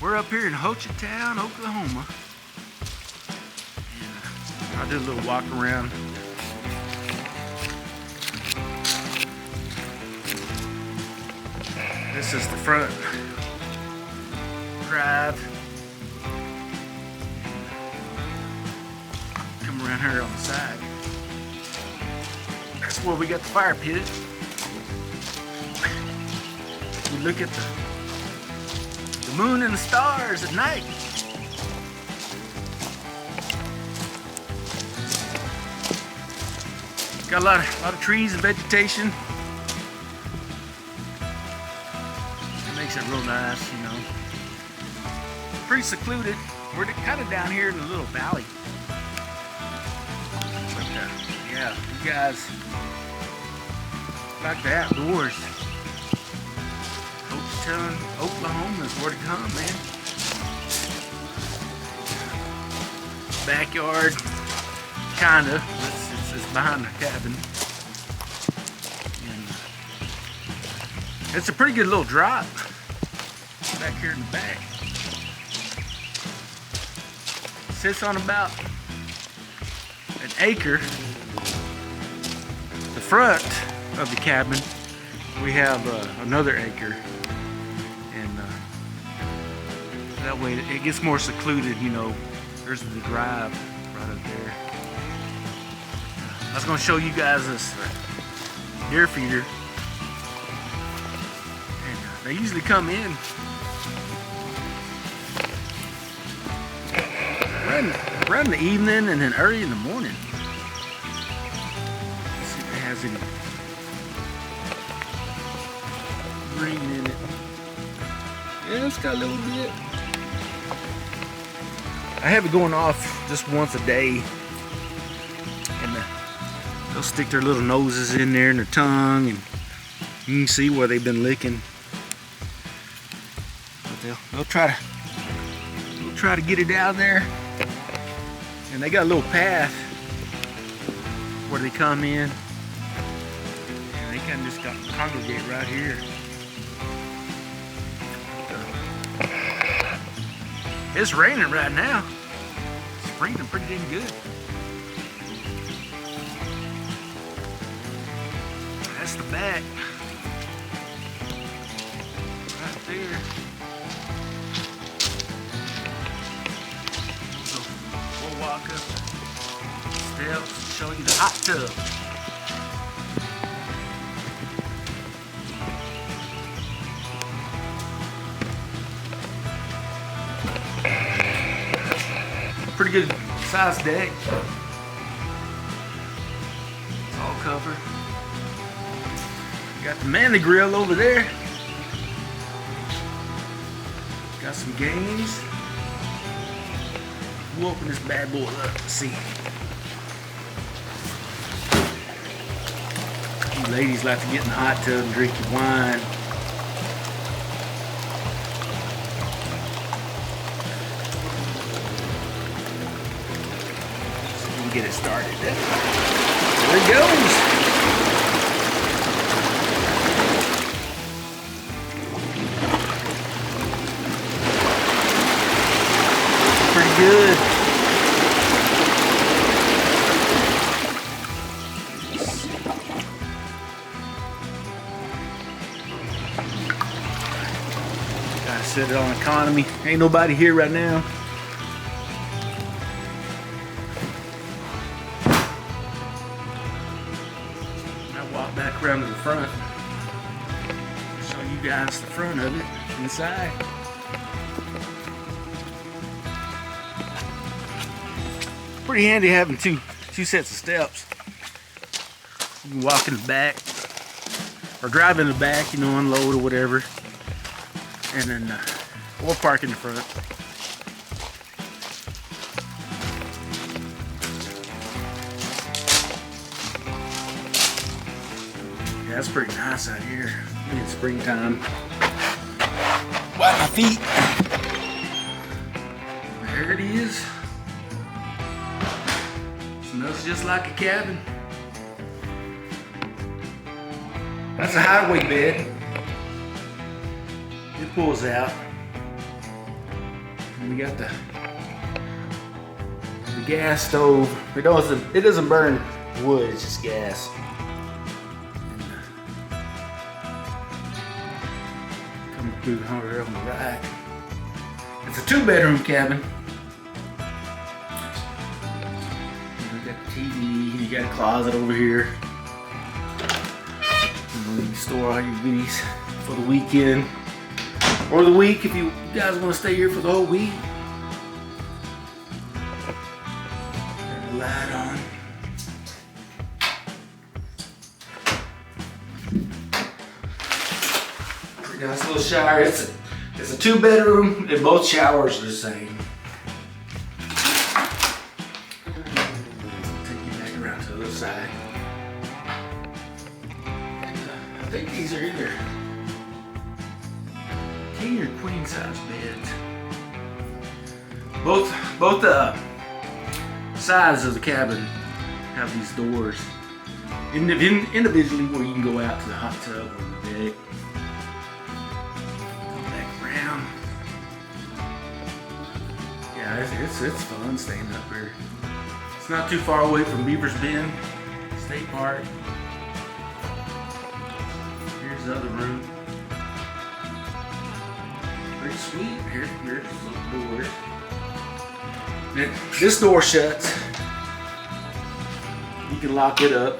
we're up here in Hochatown, Oklahoma. And I'll do a little walk around. This is the front drive. Come around here on the side. That's where we got the fire pit. We look at the moon and the stars at night. Got a lot of trees and vegetation. It makes it real nice, you know. Pretty secluded. We're kind of down here in a little valley. But yeah, you guys like the outdoors. Hochatown, Oklahoma is where to come, man. Backyard, kinda. It's behind the cabin. And it's a pretty good little drop back here in the back. It sits on about an acre. The front of the cabin, we have another acre. That way it gets more secluded, you know. There's the drive right up there. I was going to show you guys this deer feeder. And they usually come in around the evening and then early in the morning. Let's see if it has any green in it. Yeah, it's got a little bit. I have it going off just once a day, and they'll stick their little noses in there and their tongue, and you can see where they've been licking. But they'll try to get it out there, and they got a little path where they come in, and they kind of just congregate right here. It's raining right now. It's raining pretty dang good. That's the back. Right there. So we'll walk up the steps and show you the hot tub. Pretty good sized deck. It's all covered. Got the manly grill over there. Got some games. We'll open this bad boy up and see. You ladies like to get in the hot tub and drink your wine. Get it started. There it goes. Pretty good. Gotta set it on economy. Ain't nobody here right now. Walk back around to the front. Show you guys the front of it inside. Pretty handy having two sets of steps. You can walk in the back or drive in the back, you know, unload or whatever, and then or park in the front. Yeah, it's pretty nice out here in springtime. Wipe my feet. There it is. Smells just like a cabin. That's a highway bed. it pulls out. And we got the gas stove. It doesn't burn wood, it's just gas. Coming through the home on the right. It's a 2-bedroom cabin. You got the TV, you got a closet over here. You can store all your goodies for the weekend. Or the week if you guys want to stay here for the whole week. Turn the light on. Pretty nice little shower. It's a 2-bedroom and both showers are the same. Take you back around to the other side. I think these are either king or queen size beds. Both sides of the cabin have these doors individually where you can go out to the hot tub on the deck. Go back around. Yeah, it's fun staying up here. It's not too far away from Beavers Bend State Park. Here's the other room. Pretty sweet. Here's the doors. This door shuts. You can lock it up.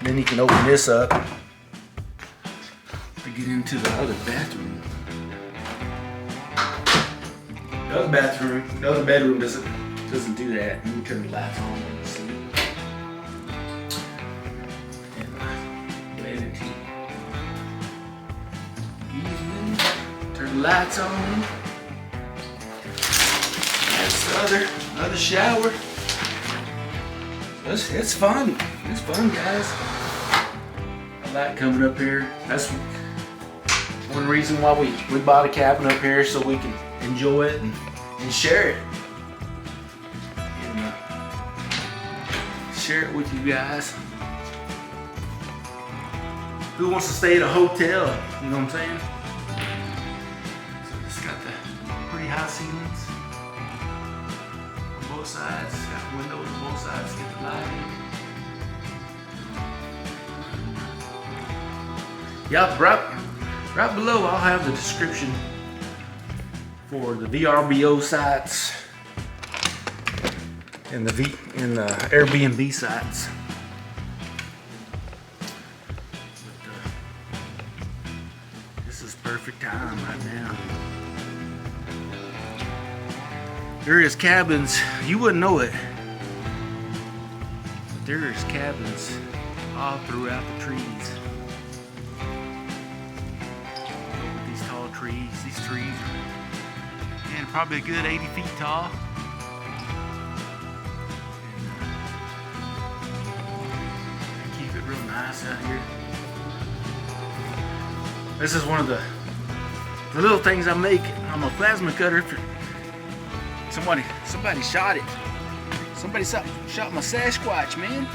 Then you can open this up to get into the other bathroom. The other bedroom doesn't do that. You can turn the lights on when you sleep. Turn the lights on. That's the other shower. It's fun. It's fun, guys. I like coming up here. That's one reason why we bought a cabin up here, so we can enjoy it and share it. And share it with you guys. Who wants to stay at a hotel? You know what I'm saying? So it's got the pretty high ceilings on both sides. It's got windows on both sides to get the light in. Yep, right below I'll have the description for the VRBO sites and the Airbnb sites. This is perfect time right now. There is cabins, you wouldn't know it, but there is cabins all throughout the trees. With these tall trees, these trees are probably a good 80 feet tall. And, keep it real nice out here. This is one of the little things I make on my plasma cutter. Somebody shot it. Somebody shot my Sasquatch, man.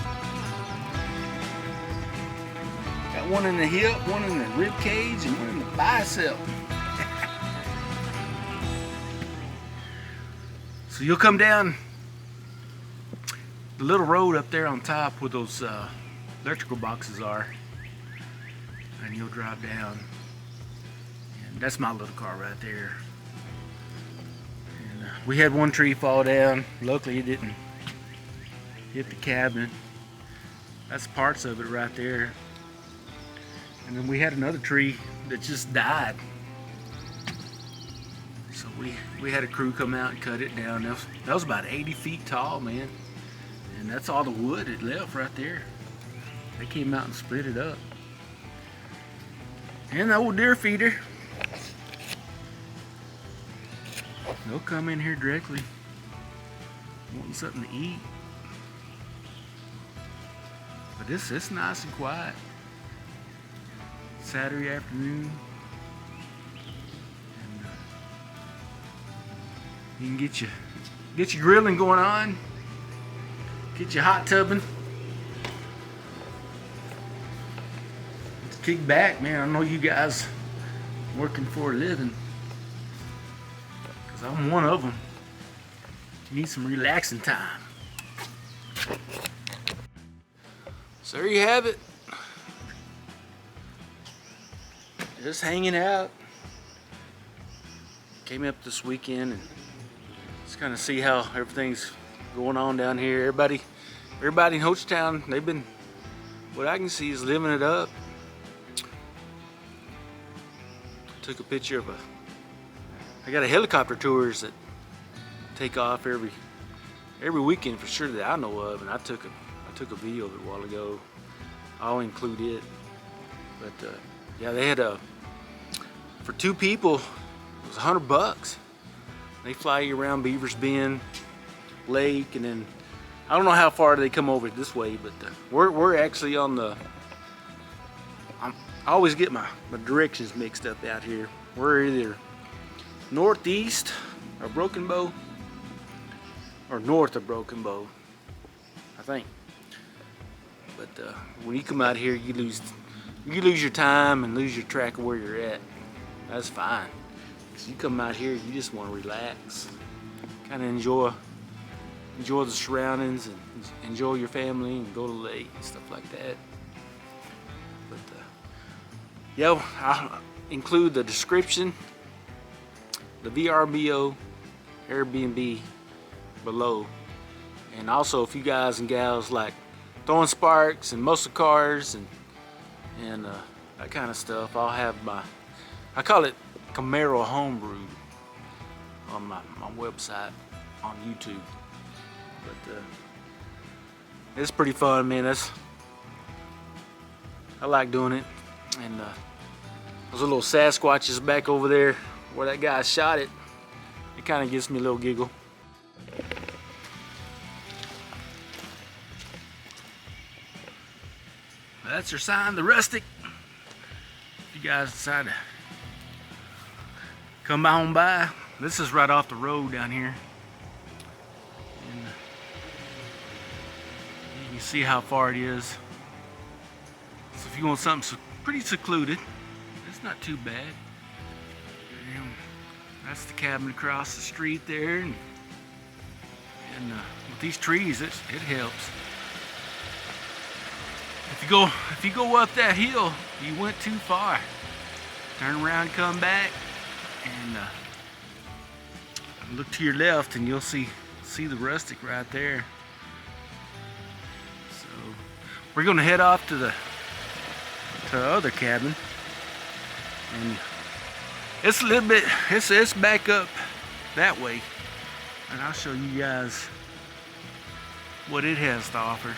Got one in the hip, one in the rib cage, and one in the bicep. So you'll come down the little road up there on top where those electrical boxes are, and you'll drive down, and that's my little car right there. And we had one tree fall down. Luckily it didn't hit the cabin. That's parts of it right there. And then we had another tree that just died. So we had a crew come out and cut it down. That was about 80 feet tall, man. And that's all the wood it left right there. They came out and split it up. And the old deer feeder. They'll come in here directly wanting something to eat. But it's nice and quiet. Saturday afternoon. You can get your grilling going on, get your hot tubbing. kick back, man. I know you guys working for a living, because I'm one of them. You need some relaxing time. So there you have it. Just hanging out. Came up this weekend and just kind of see how everything's going on down here. Everybody in Hochatown, they've been, what I can see is living it up. Took a picture of I got a helicopter tours that take off every weekend for sure that I know of, and I took a video of it a while ago. I'll include it. But yeah, they had for 2 people, it was $100. They fly you around Beavers Bend Lake, and then I don't know how far they come over this way, but we're actually on the. I always get my directions mixed up out here. We're either northeast of Broken Bow or north of Broken Bow, I think. But when you come out here, you lose your time and lose your track of where you're at. That's fine. So you come out here, you just want to relax, kind of enjoy the surroundings and enjoy your family and go to the lake and stuff like that. But yeah, I'll include the description, the VRBO Airbnb below, and also if you guys and gals like throwing sparks and muscle cars and that kind of stuff, I'll have I call it Camaro Homebrew on my website on YouTube. But it's pretty fun, man. I like doing it. And those little Sasquatches back over there where that guy shot it, it kind of gives me a little giggle. That's our sign, the Rustic. If you guys decide to come on by, this is right off the road down here. And you can see how far it is. So if you want something pretty secluded, it's not too bad. And that's the cabin across the street there, and with these trees, it helps. If you go up that hill, you went too far. Turn around, come back, and look to your left, and you'll see the Rustic right there. So we're gonna head off to the other cabin, and it's a little bit, it's back up that way, and I'll show you guys what it has to offer.